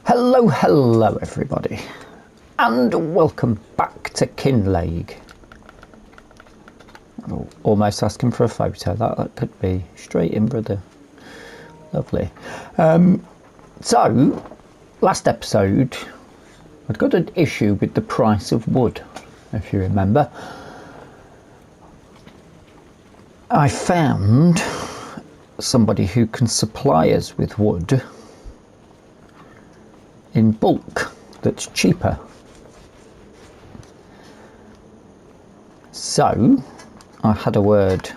Hello everybody, and welcome back to Kinlaig. Oh, almost asking for a photo, that could be straight in, brother. Lovely. So, last episode, I'd got an issue with the price of wood, if you remember. I found somebody who can supply us with wood in bulk that's cheaper. So I had a word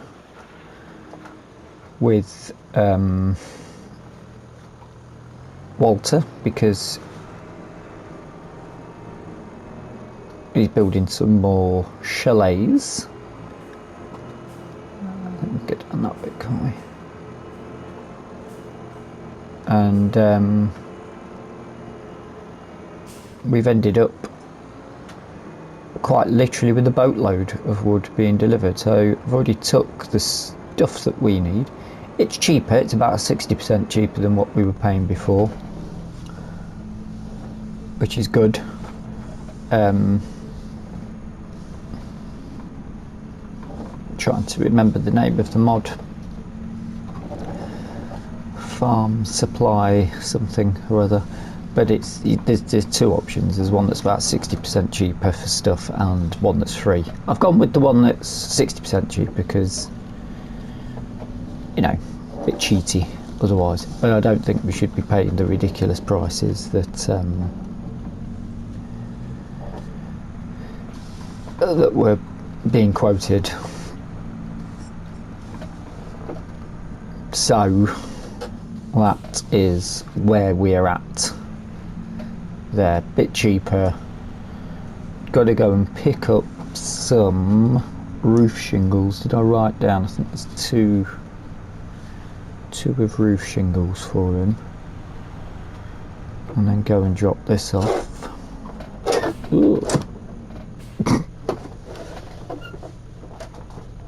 with Walter, because he's building some more chalets. Let me get on that bit, can't we? And we've ended up quite literally with a boatload of wood being delivered. So I've already took the stuff that we need. It's cheaper, it's about 60% cheaper than what we were paying before, which is good. Trying to remember the name of the mod. Farm supply something or other. But there's two options. There's one that's about 60% cheaper for stuff and one that's free. I've gone with the one that's 60% cheaper because, you know, a bit cheaty otherwise. But I don't think we should be paying the ridiculous prices that that were being quoted. So that is where we're at. They're a bit cheaper. Got to go and pick up some roof shingles. Did I write down? I think there's two of roof shingles for him, and then go and drop this off.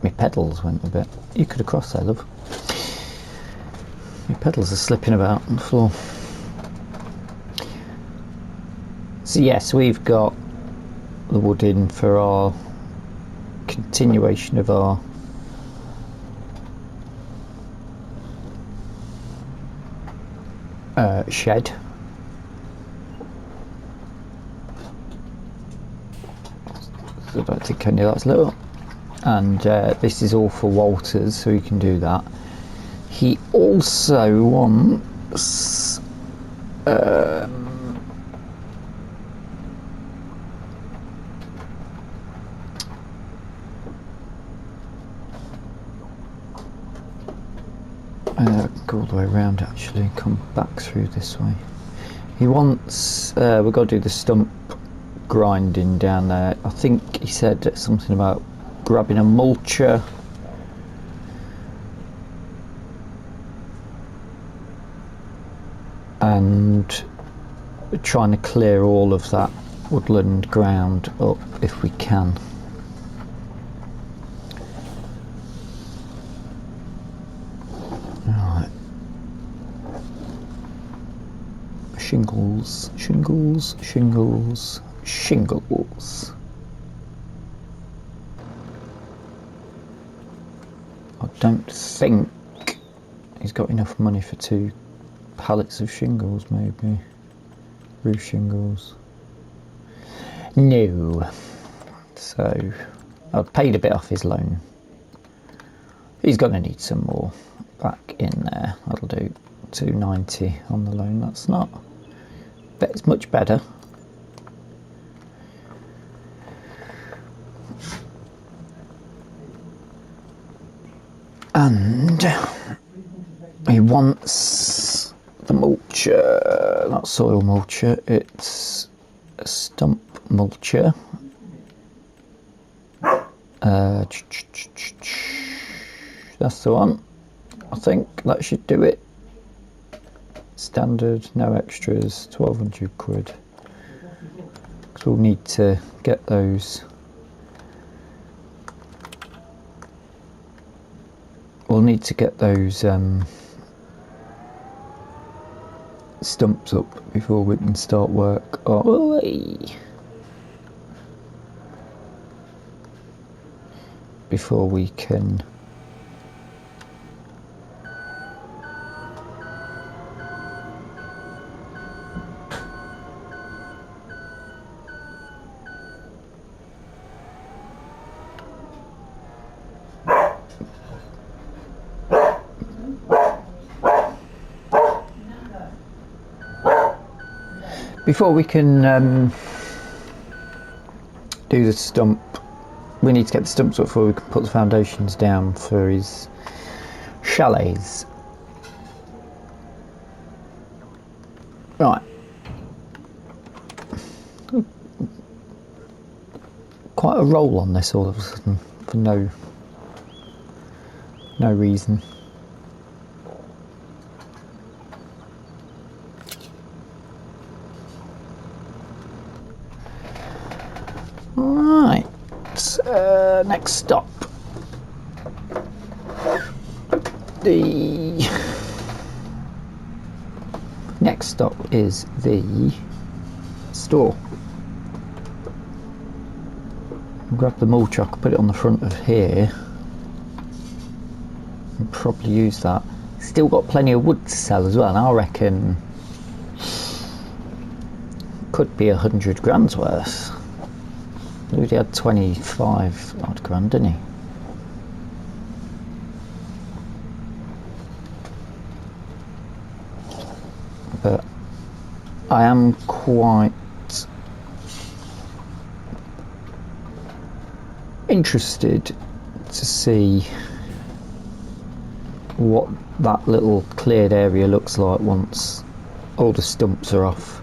My pedals went a bit. You could have crossed there, love. My pedals are slipping about on the floor. So yes, we've got the wood in for our continuation of our shed. I don't think any of that's little. And this is all for Walters, so he can do that. He also wants go all the way around actually, come back through this way. He wants, we've got to do the stump grinding down there. I think he said something about grabbing a mulcher and trying to clear all of that woodland ground up if we can. Right. Shingles, shingles, shingles, shingles. I don't think he's got enough money for 2 pallets of shingles, maybe. Roof shingles. No. So, I've paid a bit off his loan. He's going to need some more back in there. That'll do. 290 on the loan. That's not... but it's much better. And he wants the mulcher, not soil mulcher, it's a stump mulcher. That's the one. I think that should do it. Standard, no extras, 1200 quid. Because we'll need to get those. We'll need to get those stumps up before we can start work. Oh, before we can do the stump. We need to get the stumps up before we can put the foundations down for his chalets. Right. Quite a roll on this all of a sudden for no reason. Right. Next stop. The next stop is the store. Grab the mall truck, put it on the front of here, and probably use that. Still got plenty of wood to sell as well, and I reckon could be 100 grand's worth. He had 25 odd grand, didn't he? But I am quite interested to see what that little cleared area looks like once all the stumps are off.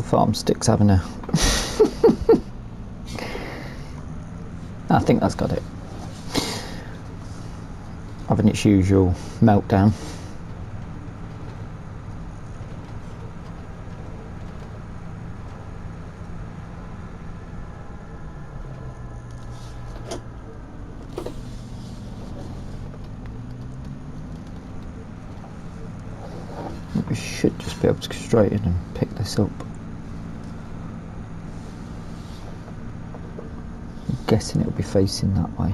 Farm sticks having a I think that's got it, having its usual meltdown. We should just be able to go straight in and pick this up. Guessing it'll be facing that way.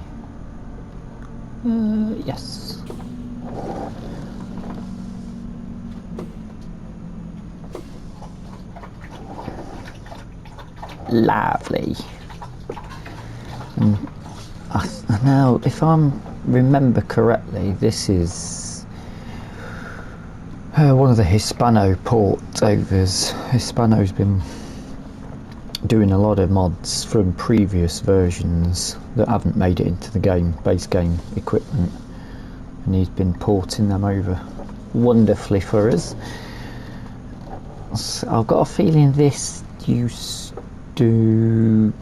Yes. Lovely. Now, if I remember correctly, this is one of the Hispano port overs. Hispano's been doing a lot of mods from previous versions that haven't made it into the game, base game equipment, and he's been porting them over wonderfully for us. So I've got a feeling this used to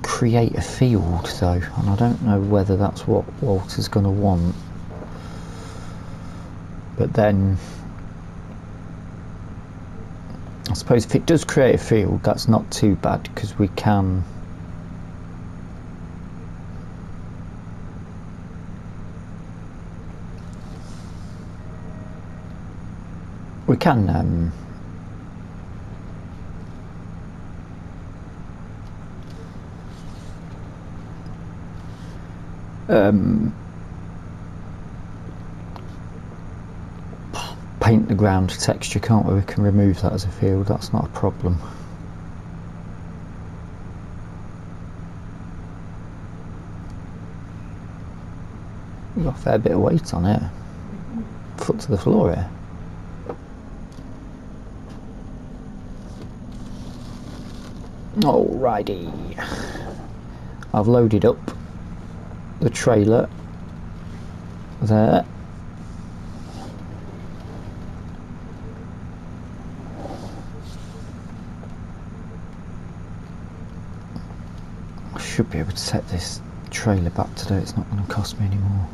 create a field though, and I don't know whether that's what Walter's going to want, but then I suppose if it does create a field, that's not too bad, because we can paint the ground texture, can't we? We can remove that as a field, that's not a problem. We've got a fair bit of weight on it. Foot to the floor here. Alrighty. I've loaded up the trailer there. Should be able to set this trailer back today, it's not going to cost me anymore.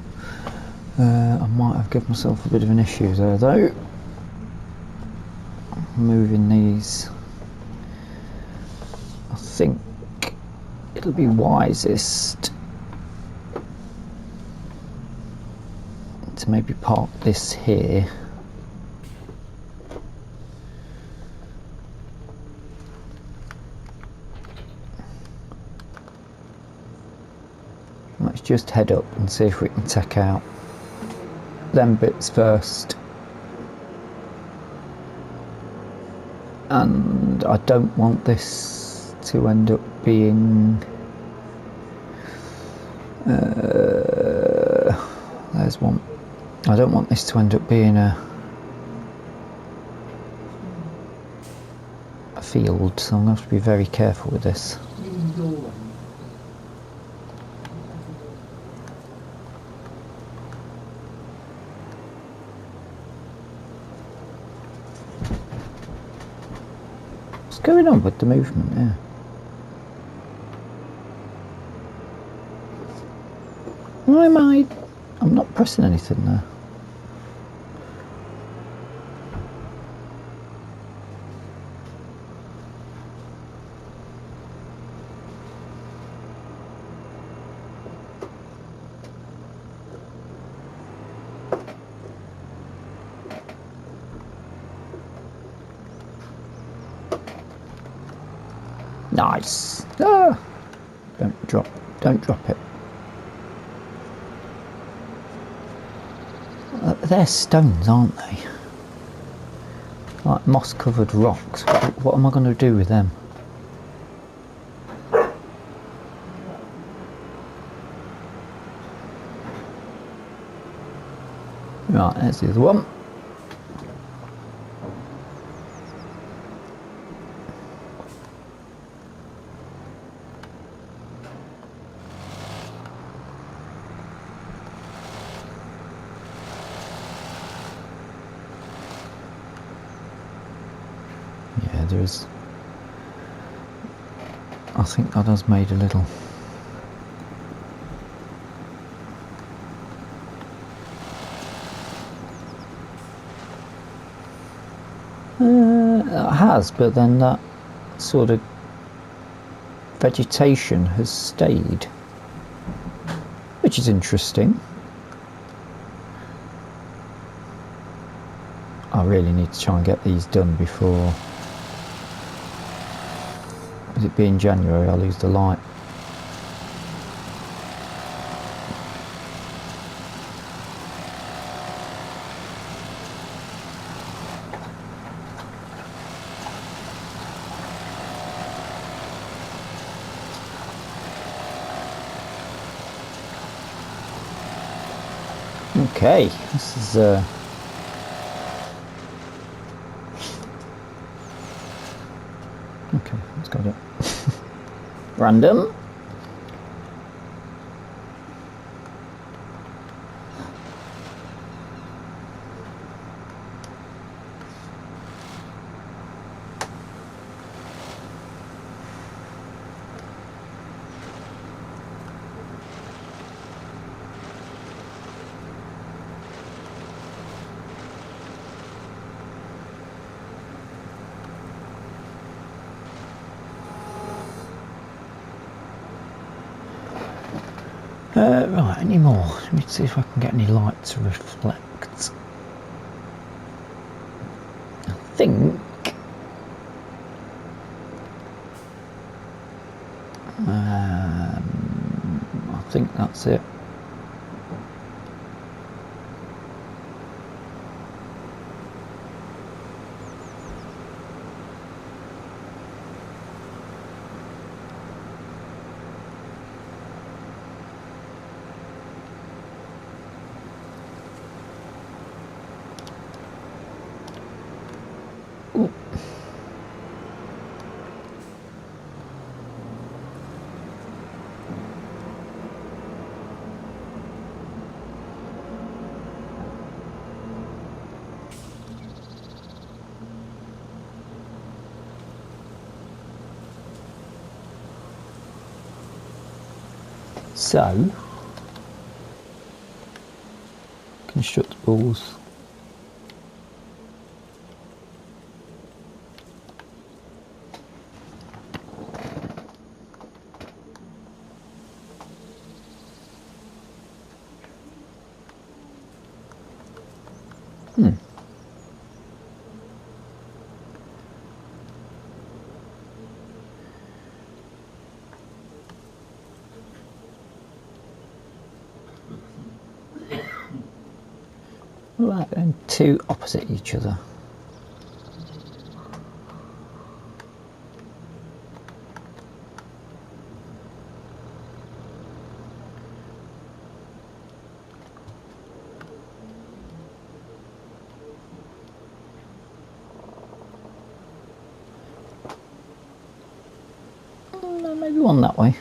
I might have given myself a bit of an issue there though. Moving these. I think it'll be wisest to maybe park this here. Let's just head up and see if we can take out them bits first. And I don't want this to end up being there's one. I don't want this to end up being a field, so I'm going to have to be very careful with this. What's going on with the movement here? Why am I'm not pressing anything there. Nice. Ah! Don't drop it. They're stones, aren't they? Like moss-covered rocks. What am I going to do with them? Right, there's the other one. There's, I think that has made a little it has, but then that sort of vegetation has stayed, which is interesting. I really need to try and get these done before, with it being January, I'll lose the light. Okay, this is okay, let's got it. Random. Right, any more? Let me see if I can get any light to reflect. I think that's it. So, constructibles. Right, and two opposite each other. Maybe one that way.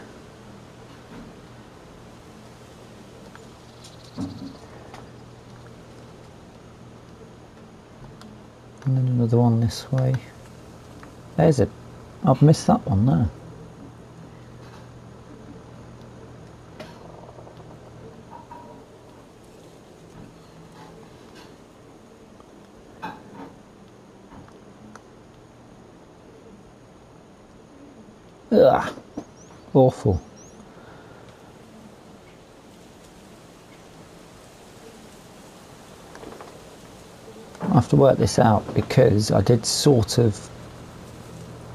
And then another one this way. There's it. I've missed that one there. Ugh, awful. I have to work this out because I did sort of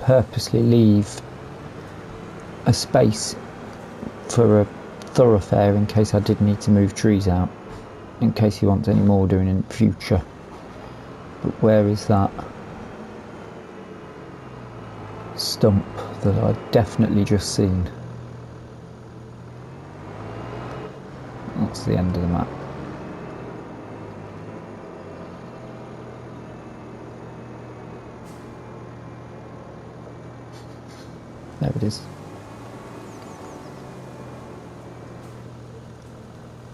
purposely leave a space for a thoroughfare in case I did need to move trees out, in case he wants any more doing in the future. But where is that stump that I've definitely just seen? That's the end of the map. There it is.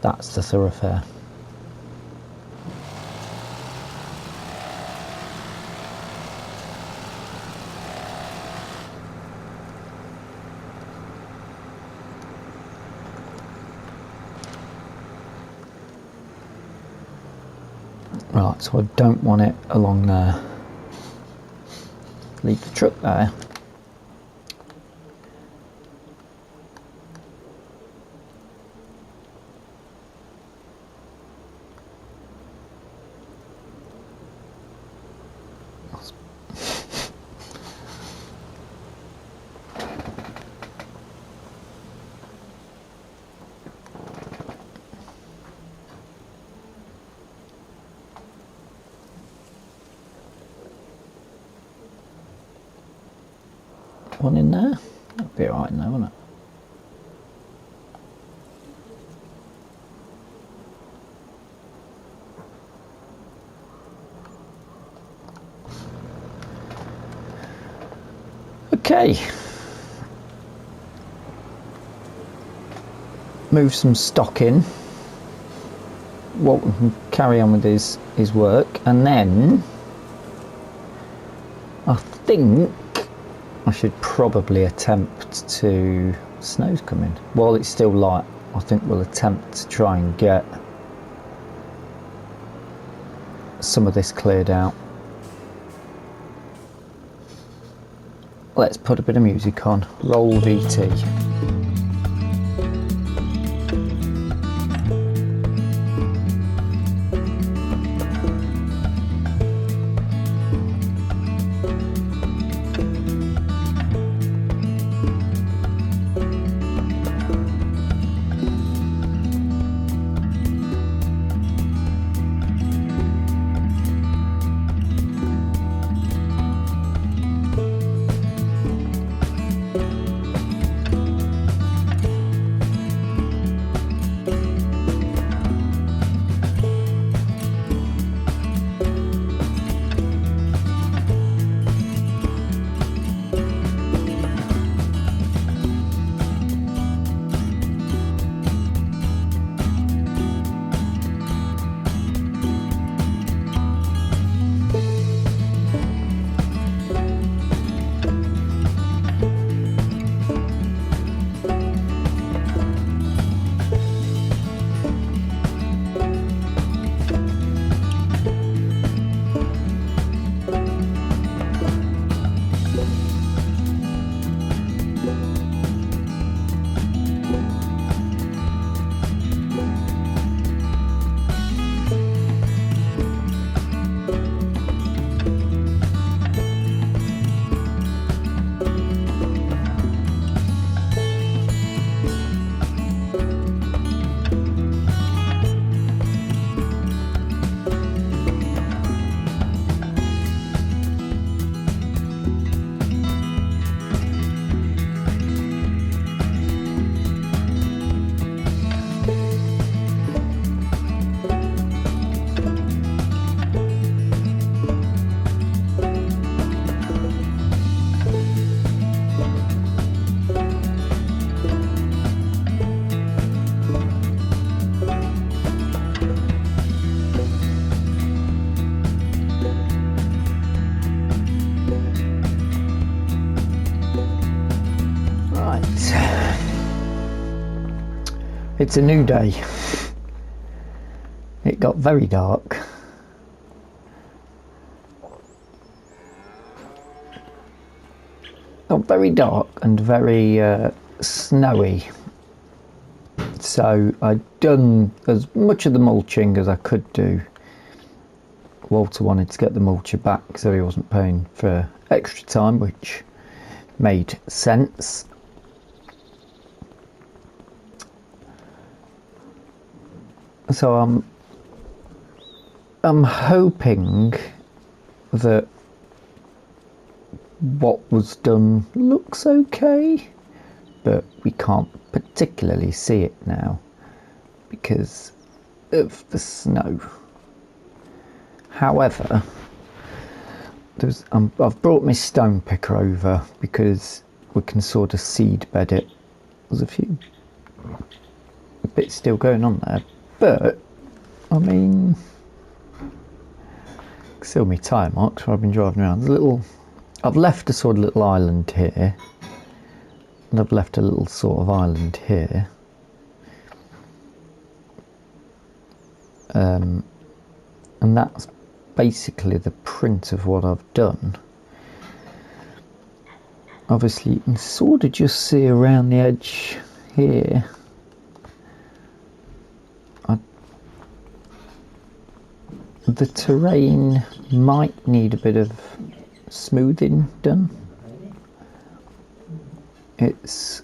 That's the thoroughfare. Right, so I don't want it along there. Leave the truck there. One in there? That'd be alright in there, wouldn't it? Okay. Move some stock in. Walton can carry on with his work, and then I think I should probably attempt to... Snow's coming. While it's still light, I think we'll attempt to try and get some of this cleared out. Let's put a bit of music on. Roll VT. It's a new day. It got very dark. Got very dark and very snowy. So I'd done as much of the mulching as I could do. Walter wanted to get the mulcher back so he wasn't paying for extra time, which made sense. So I'm hoping that what was done looks okay, but we can't particularly see it now because of the snow. However, I've brought my stone picker over because we can sort of seed bed it. There's a few bits still going on there, but I mean, still me tyre marks where I've been driving around. I've left a sort of little island here, and I've left a little sort of island here. And that's basically the print of what I've done. Obviously you can sort of just see around the edge here. The terrain might need a bit of smoothing done. It's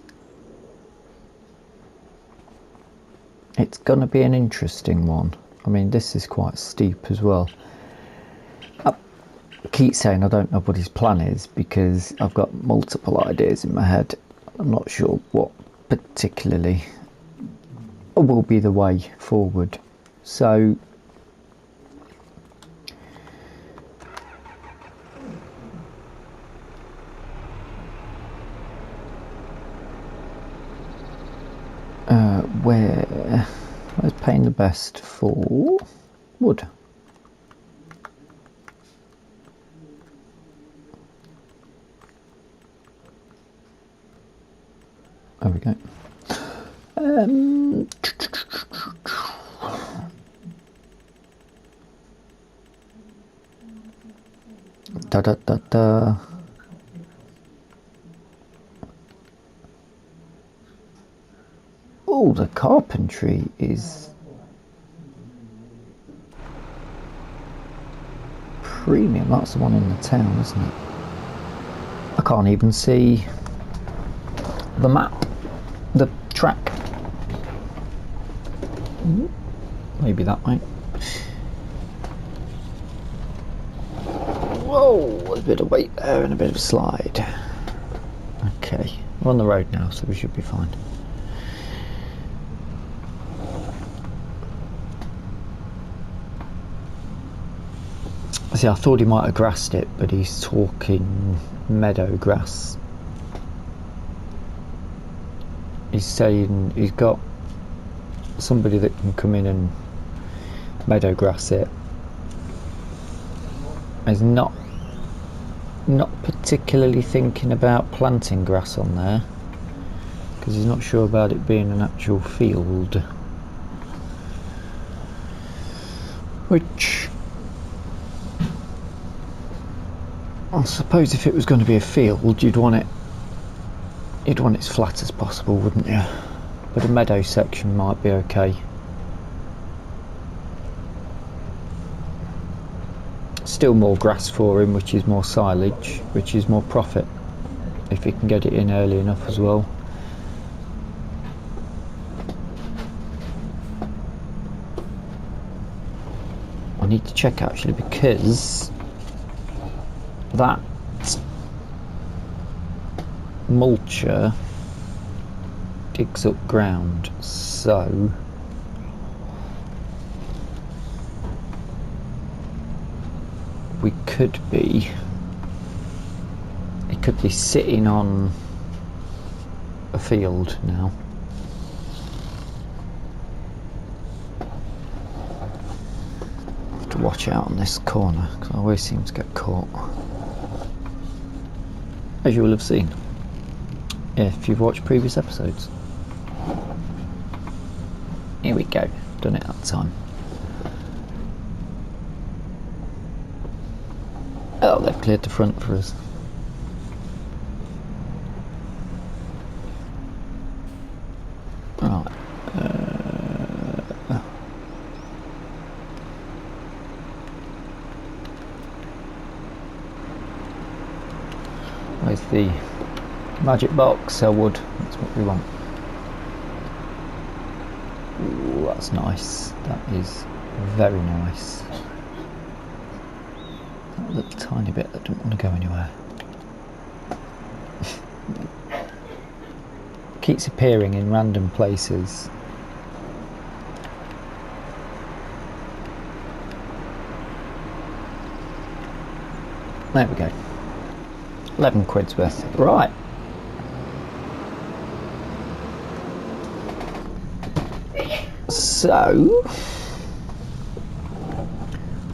gonna be an interesting one. I mean, this is quite steep as well. I keep saying I don't know what his plan is because I've got multiple ideas in my head. I'm not sure what particularly will be the way forward. So where's paying the best for wood? There we go. Da da da da. Oh, the carpentry is premium. That's the one in the town, isn't it? I can't even see the map, the track. Maybe that way. Whoa, there's a bit of weight there and a bit of a slide. Okay, we're on the road now, so we should be fine. See, I thought he might have grassed it, but he's talking meadow grass. He's saying he's got somebody that can come in and meadow grass it. He's not particularly thinking about planting grass on there because he's not sure about it being an actual field, which I suppose if it was going to be a field, you'd want it as flat as possible, wouldn't you? But a meadow section might be okay. Still more grass for him, which is more silage, which is more profit if he can get it in early enough as well. I need to check actually, because that mulcher digs up ground, so it could be sitting on a field now. I have to watch out on this corner because I always seem to get caught, as you will have seen if you've watched previous episodes. Here we go. Done it that time. Oh, they've cleared the front for us. Right. Where's the magic box? Sell wood. That's what we want. Ooh, that's nice. That is very nice. That little tiny bit that didn't want to go anywhere. Keeps appearing in random places. There we go. 11 quid's worth. Right. So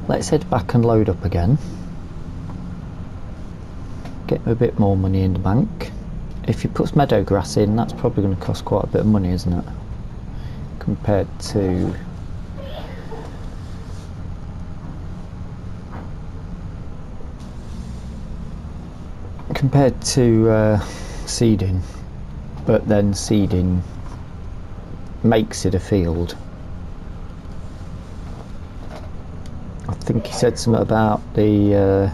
let's head back and load up again. Get a bit more money in the bank. If you put meadow grass in, that's probably going to cost quite a bit of money, isn't it? Compared to seeding, but then seeding makes it a field. I think he said something about the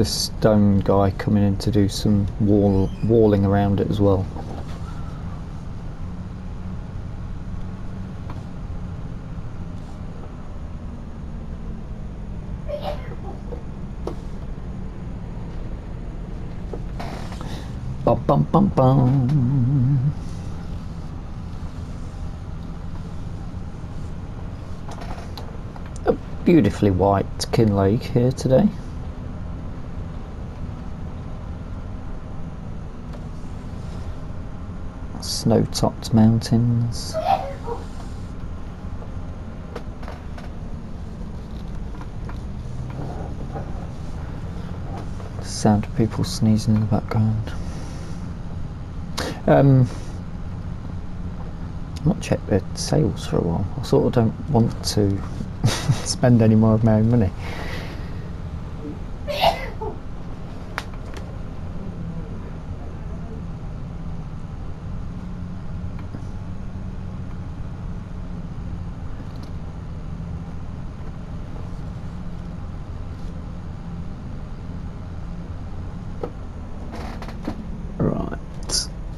stone guy coming in to do some walling around it as well. Bum bum bum bum. A beautifully white Kinlaig here today. Snow-topped mountains. The sound of people sneezing in the background. I've not checked their sales for a while. I sort of don't want to spend any more of my own money.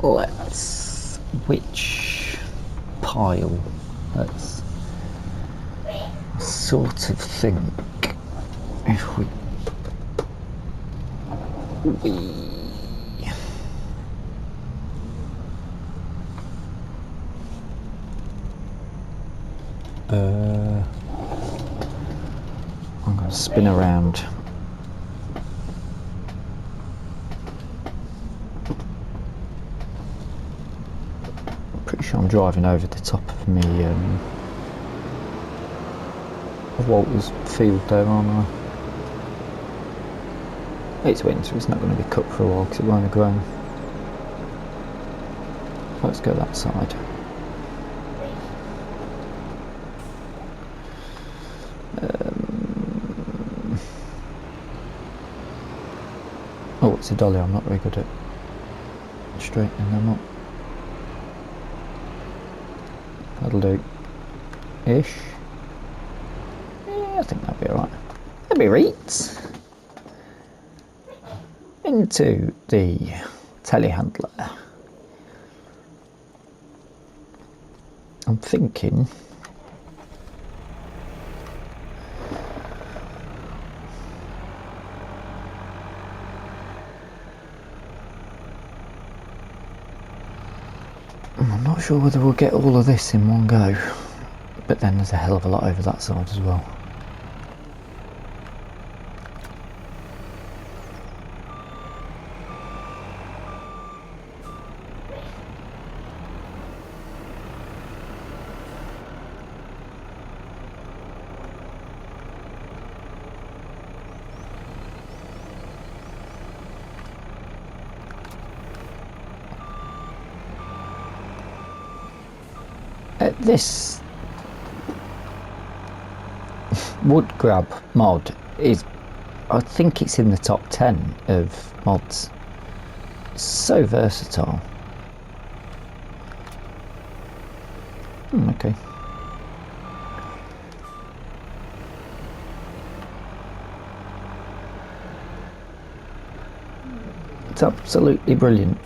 Let's which pile? Let's sort of think if we I'm going to spin around. Pretty sure I'm driving over the top of me of Walter's field there, aren't I? It's winter, it's not going to be cut for a while because it won't have grown. Let's go that side. Oh, it's a dolly, I'm not very good at straightening them up. That'll do. Ish. Yeah, I think that'll be alright. That'll be right. Into the telehandler. I'm thinking I'm not sure whether we'll get all of this in one go, but then there's a hell of a lot over that side as well. This wood grab mod is, I think it's in the top 10 of mods. It's so versatile. Okay. It's absolutely brilliant.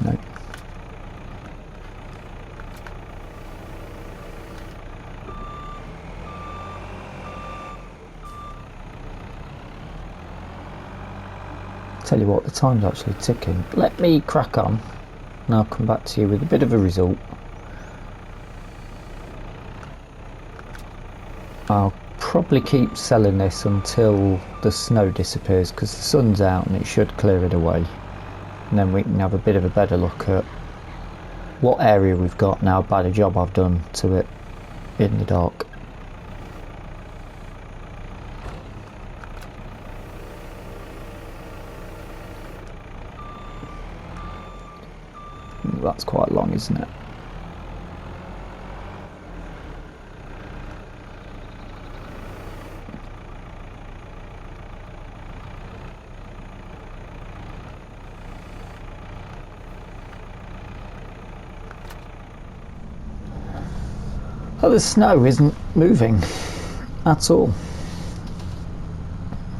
No. Tell you what, the time's actually ticking. Let me crack on and I'll come back to you with a bit of a result. I'll probably keep selling this until the snow disappears, because the sun's out and it should clear it away, and then we can have a bit of a better look at what area we've got now by the job I've done to it in the dark. That's quite long, isn't it? Oh, the snow isn't moving at all.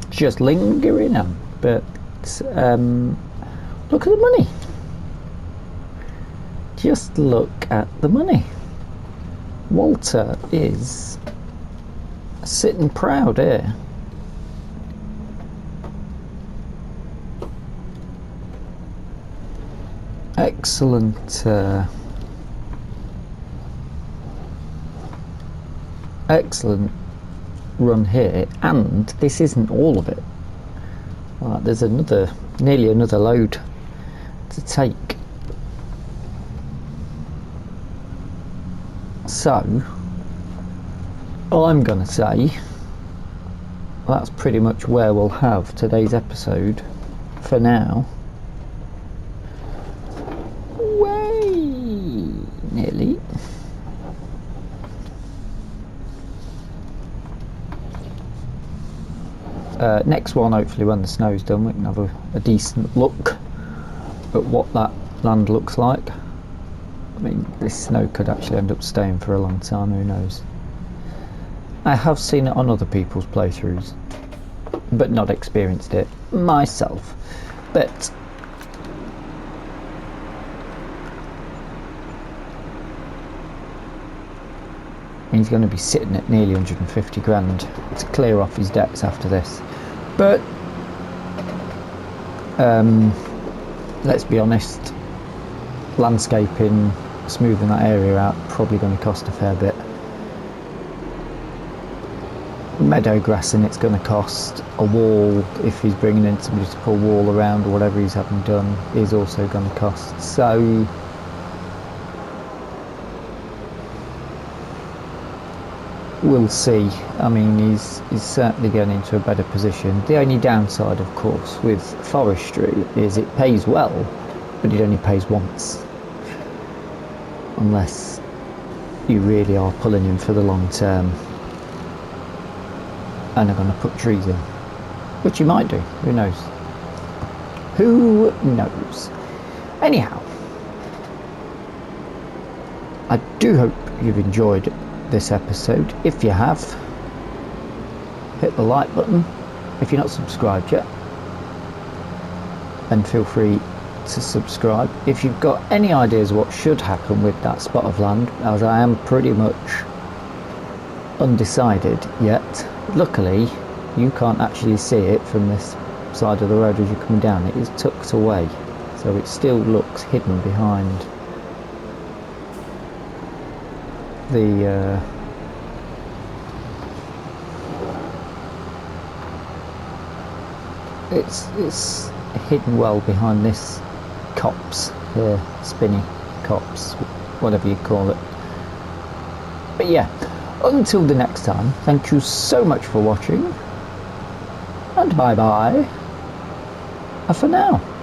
Just lingering on, but look at the money. Just look at the money. Walter is sitting proud here. Excellent, excellent run here, and this isn't all of it. There's nearly another load to take. So, I'm going to say that's pretty much where we'll have today's episode for now. Way nearly. Next one, hopefully when the snow's done, we can have a decent look at what that land looks like. I mean, this snow could actually end up staying for a long time, who knows. I have seen it on other people's playthroughs, but not experienced it myself. But he's going to be sitting at nearly 150 grand to clear off his debts after this. But let's be honest, landscaping, smoothing that area out, probably going to cost a fair bit. Meadow grassing, it's going to cost. A wall, if he's bringing in somebody to pull wall around or whatever he's having done, is also going to cost. So we'll see. I mean, he's certainly getting into a better position. The only downside, of course, with forestry is it pays well, but it only pays once. Unless you really are pulling him for the long term and are going to put trees in, which you might do. Who knows? Who knows? Anyhow, I do hope you've enjoyed this episode. If you have, hit the like button. If you're not subscribed yet, then feel free to subscribe. If you've got any ideas what should happen with that spot of land, as I am pretty much undecided yet. Luckily you can't actually see it from this side of the road as you're coming down. It is tucked away, so it still looks hidden behind the it's hidden well behind this copse here, spinny copse, whatever you call it. But yeah, until the next time, thank you so much for watching, and bye bye for now.